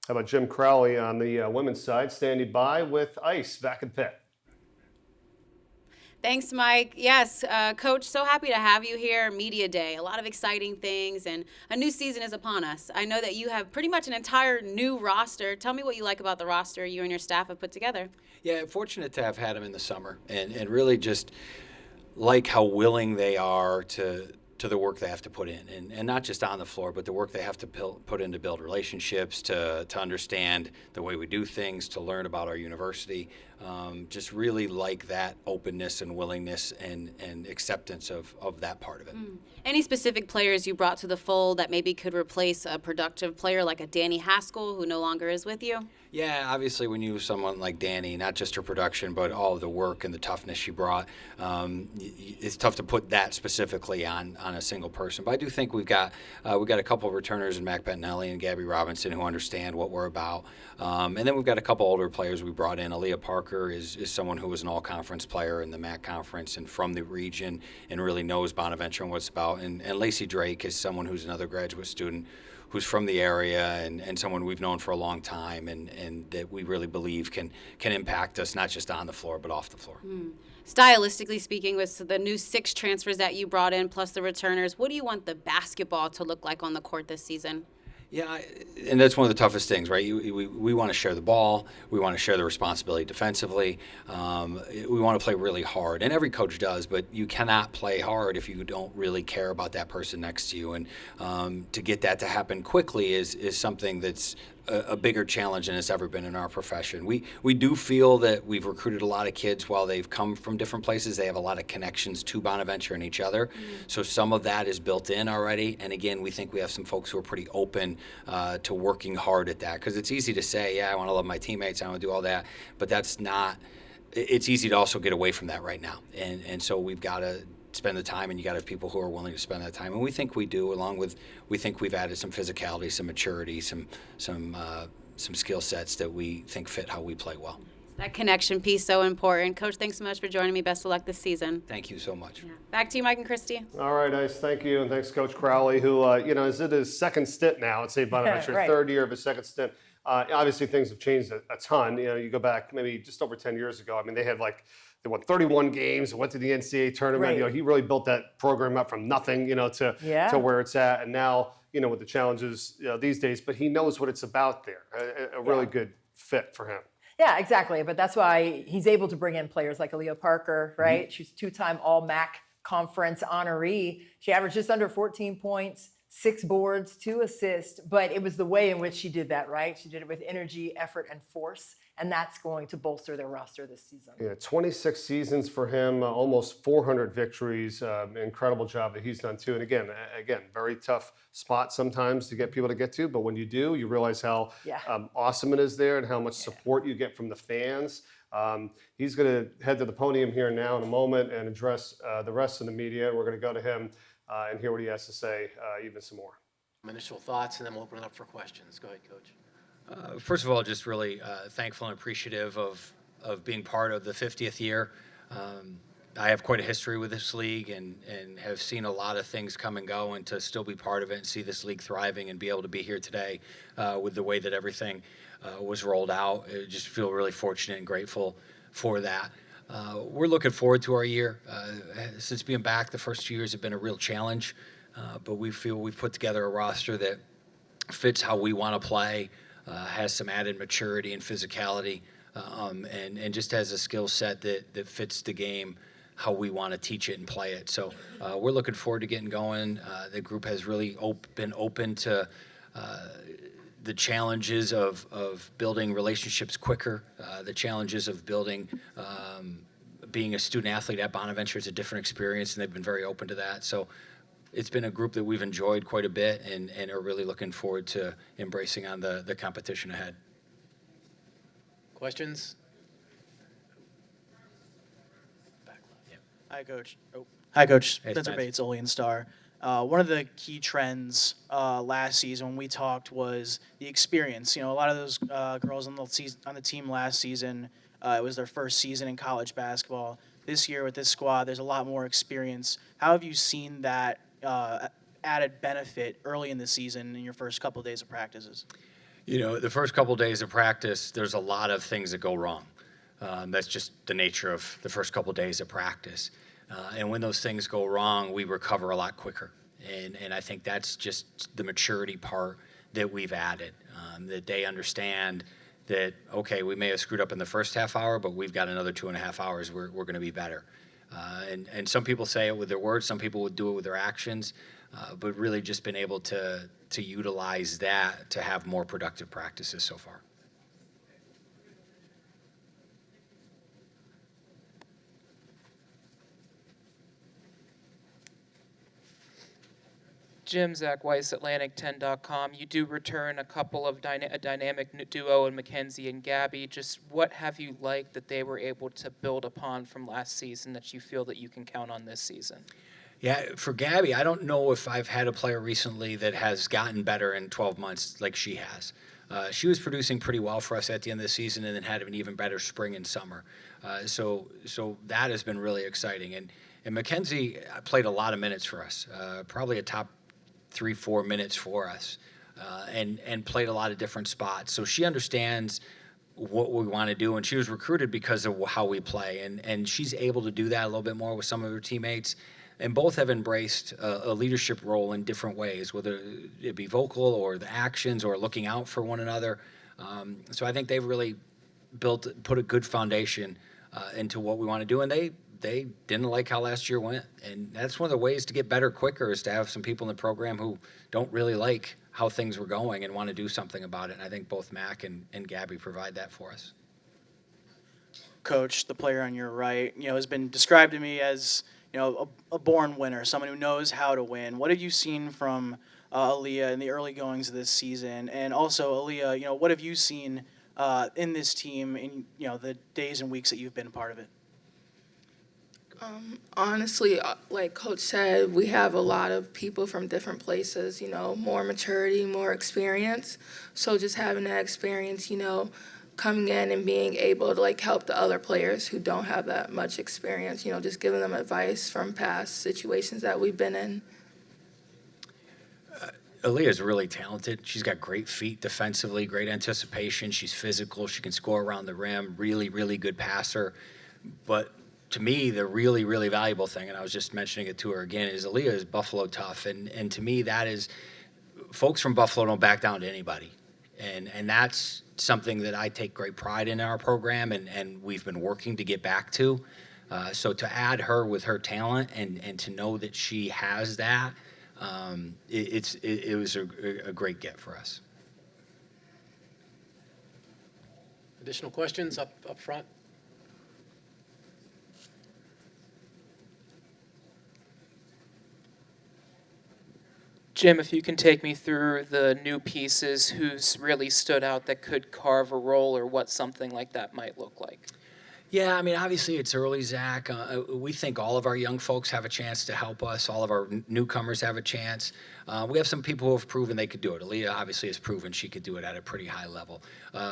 How about Jim Crowley on the women's side, standing by with Ice back in pit? Thanks, Mike. Yes, Coach, so happy to have you here. Media Day, a lot of exciting things, and a new season is upon us. I know that you have pretty much an entire new roster. Tell me what you like about the roster you and your staff have put together. Yeah, fortunate to have had them in the summer and really just like how willing they are to the work they have to put in, and not just on the floor, but the work they have to put in to build relationships, to understand the way we do things, to learn about our university. Just really like that openness and willingness and acceptance of that part of it. Any specific players you brought to the fold that maybe could replace a productive player like a Danny Haskell who no longer is with you? Yeah, obviously, when you have someone like Danny, not just her production, but all of the work and the toughness she brought, it's tough to put that specifically on a single person. But I do think we've got a couple of returners in Mac Bettinelli and Gabby Robinson who understand what we're about, and then we've got a couple older players we brought in. Aaliyah Parker is someone who was an all-conference player in the MAC conference and from the region and really knows Bonaventure and what it's about. And Lacey Drake is someone who's another graduate student who's from the area and someone we've known for a long time and that we really believe can impact us not just on the floor but off the floor. Stylistically speaking, with the new 6 transfers that you brought in plus the returners, what do you want the basketball to look like on the court this season? Yeah, and that's one of the toughest things, right? We want to share the ball. We want to share the responsibility defensively. We want to play really hard, and every coach does, but you cannot play hard if you don't really care about that person next to you. And to get that to happen quickly is something that's a bigger challenge than it's ever been in our profession. We do feel that we've recruited a lot of kids while they've come from different places. They have a lot of connections to Bonaventure and each other. So some of that is built in already. And again, we think we have some folks who are pretty open to working hard at that. Because it's easy to say, yeah, I want to love my teammates, I want to do all that. But that's not, it's easy to also get away from that right now. And so we've got to spend the time, and you got to have people who are willing to spend that time, and we think we do. Along with, we think we've added some physicality, some maturity, some skill sets that we think fit how we play well. That connection piece so important. Coach, thanks so much for joining me. Best of luck this season. Thank you so much. Yeah. Back to you, Mike and Christy. All right, Ice, thank you, and thanks, Coach Crowley, who is in his second stint now at St. Bonaventure, Right. third year of his second stint. Obviously, things have changed a ton. You go back maybe just over 10 years ago. I mean, they won 31 games, went to the NCAA tournament. Right. He really built that program up from nothing, to where it's at. And now, with the challenges these days, but he knows what it's about there. A really good fit for him. Yeah, exactly. But that's why he's able to bring in players like Aaliyah Parker, right? She's 2-time All-MAC conference honoree. She averaged just under 14 points, 6 boards, 2 assists, but it was the way in which she did that, right? She did it with energy, effort, and force, and that's going to bolster their roster this season. Yeah, 26 seasons for him, almost 400 victories. Incredible job that he's done too. And again, very tough spot sometimes to get people to get to, but when you do, you realize how awesome it is there and how much support you get from the fans. He's going to head to the podium here now in a moment and address the rest of the media. We're going to go to him and hear what he has to say even some more. Initial thoughts, and then we'll open it up for questions. Go ahead, Coach. First of all, just really thankful and appreciative of being part of the 50th year. I have quite a history with this league and have seen a lot of things come and go, and to still be part of it and see this league thriving and be able to be here today with the way that everything was rolled out, I just feel really fortunate and grateful for that. We're looking forward to our year. Since being back, the first 2 years have been a real challenge, but we feel we've put together a roster that fits how we want to play, has some added maturity and physicality, and just has a skill set that fits the game how we want to teach it and play it. So we're looking forward to getting going. The group has really been open to the challenges of building relationships quicker, the challenges of building being a student athlete at Bonaventure is a different experience, and they've been very open to that. So it's been a group that we've enjoyed quite a bit and are really looking forward to embracing on the competition ahead. Questions? Hi, Coach. Hi, Coach. Hey, Spencer Spence. Bates, Olean Star. One of the key trends last season when we talked was the experience. A lot of those girls on the team last season, it was their first season in college basketball. This year with this squad, there's a lot more experience. How have you seen that added benefit early in the season in your first couple of days of practices? You know, the first couple days of practice, there's a lot of things that go wrong. That's just the nature of the first couple days of practice. And when those things go wrong, we recover a lot quicker. And I think that's just the maturity part that we've added, that they understand that, okay, we may have screwed up in the first half hour, but we've got another 2.5 hours. We're going to be better. And some people say it with their words, some people would do it with their actions, but really just been able to utilize that to have more productive practices so far. Jim, Zach Weiss, Atlantic10.com. You do return a couple of a dynamic duo in Mackenzie and Gabby. Just what have you liked that they were able to build upon from last season that you feel that you can count on this season? Yeah, for Gabby, I don't know if I've had a player recently that has gotten better in 12 months like she has. She was producing pretty well for us at the end of the season and then had an even better spring and summer. So that has been really exciting. And Mackenzie played a lot of minutes for us, probably a top 3-4 minutes for us, and played a lot of different spots. So she understands what we want to do, and she was recruited because of how we play. And she's able to do that a little bit more with some of her teammates. And both have embraced a leadership role in different ways, whether it be vocal or the actions or looking out for one another. So I think they've really put a good foundation into what we want to do. And they didn't like how last year went. And that's one of the ways to get better quicker is to have some people in the program who don't really like how things were going and want to do something about it. And I think both Mac and Gabby provide that for us. Coach, the player on your right, has been described to me as, a born winner, someone who knows how to win. What have you seen from Aaliyah in the early goings of this season? And also, Aaliyah, what have you seen in this team in, the days and weeks that you've been a part of it? Honestly, like Coach said, we have a lot of people from different places, more maturity, more experience. So just having that experience, coming in and being able to help the other players who don't have that much experience, just giving them advice from past situations that we've been in. Aaliyah is really talented. She's got great feet defensively, great anticipation. She's physical. She can score around the rim. Really, really good passer. But to me, the really, really valuable thing, and I was just mentioning it to her again, is Aaliyah is Buffalo tough. And to me, that is, folks from Buffalo don't back down to anybody. And that's something that I take great pride in our program, and we've been working to get back to. So to add her with her talent and to know that she has that, it was a great get for us. Additional questions up front? Jim, if you can take me through the new pieces, who's really stood out that could carve a role or what something like that might look like. Yeah, I mean, obviously it's early, Zach. We think all of our young folks have a chance to help us. All of our newcomers have a chance. We have some people who have proven they could do it. Aaliyah obviously has proven she could do it at a pretty high level.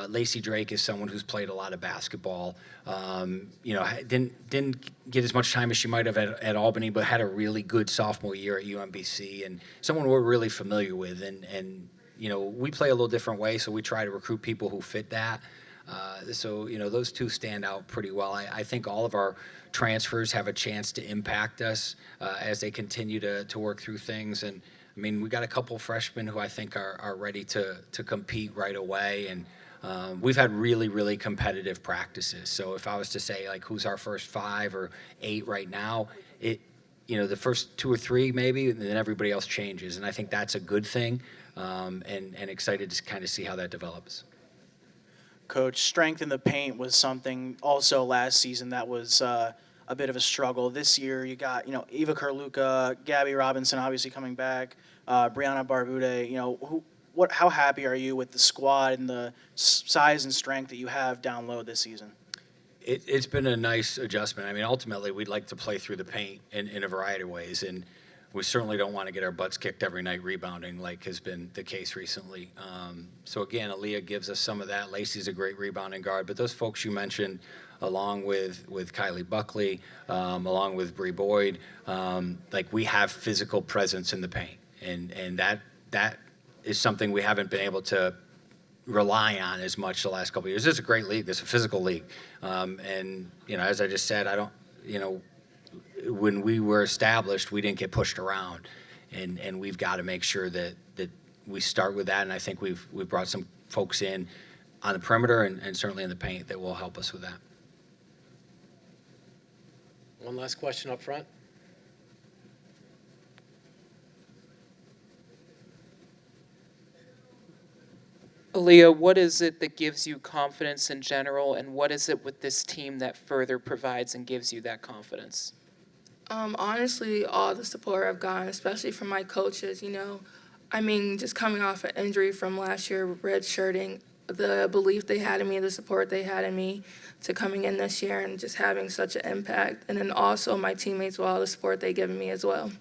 Lacey Drake is someone who's played a lot of basketball. Didn't get as much time as she might have at Albany, but had a really good sophomore year at UMBC, and someone we're really familiar with. And we play a little different way, so we try to recruit people who fit that. So those two stand out pretty well. I think all of our transfers have a chance to impact us as they continue to work through things. And I mean, we got a couple freshmen who I think are ready to compete right away. And we've had really, really competitive practices. So if I was to say who's our first 5 or 8 right now, the first 2 or 3 maybe, and then everybody else changes. And I think that's a good thing. And excited to kind of see how that develops. Coach, strength in the paint was something also last season that was a bit of a struggle. This year you got, Eva Kurluka, Gabby Robinson obviously coming back, Brianna Barbude. How happy are you with the squad and the size and strength that you have down low this season? It's been a nice adjustment. I mean, ultimately, we'd like to play through the paint in a variety of ways, and we certainly don't want to get our butts kicked every night rebounding like has been the case recently. So again, Aaliyah gives us some of that. Lacey's a great rebounding guard, but those folks you mentioned, along with Kylie Buckley, along with Bree Boyd, we have physical presence in the paint, and that is something we haven't been able to rely on as much the last couple of years. This is a great league. This is a physical league. And, as I just said, I don't, when we were established, we didn't get pushed around. And we've got to make sure that we start with that. And I think we've brought some folks in on the perimeter and certainly in the paint that will help us with that. One last question up front. Aaliyah, what is it that gives you confidence in general, and what is it with this team that further provides and gives you that confidence? Honestly, all the support I've gotten, especially from my coaches, just coming off an injury from last year, redshirting, the belief they had in me, the support they had in me to coming in this year and just having such an impact. And then also my teammates, with all the support they've given me as well.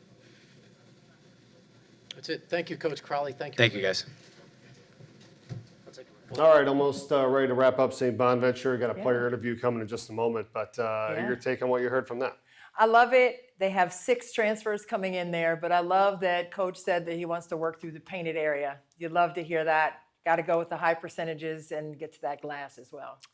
That's it. Thank you, Coach Crowley. Thank you. Thank you, guys. All right, almost ready to wrap up St. Bonaventure. Got a player interview coming in just a moment, but your take on what you heard from that? I love it. They have 6 transfers coming in there, but I love that Coach said that he wants to work through the painted area. You'd love to hear that. Got to go with the high percentages and get to that glass as well.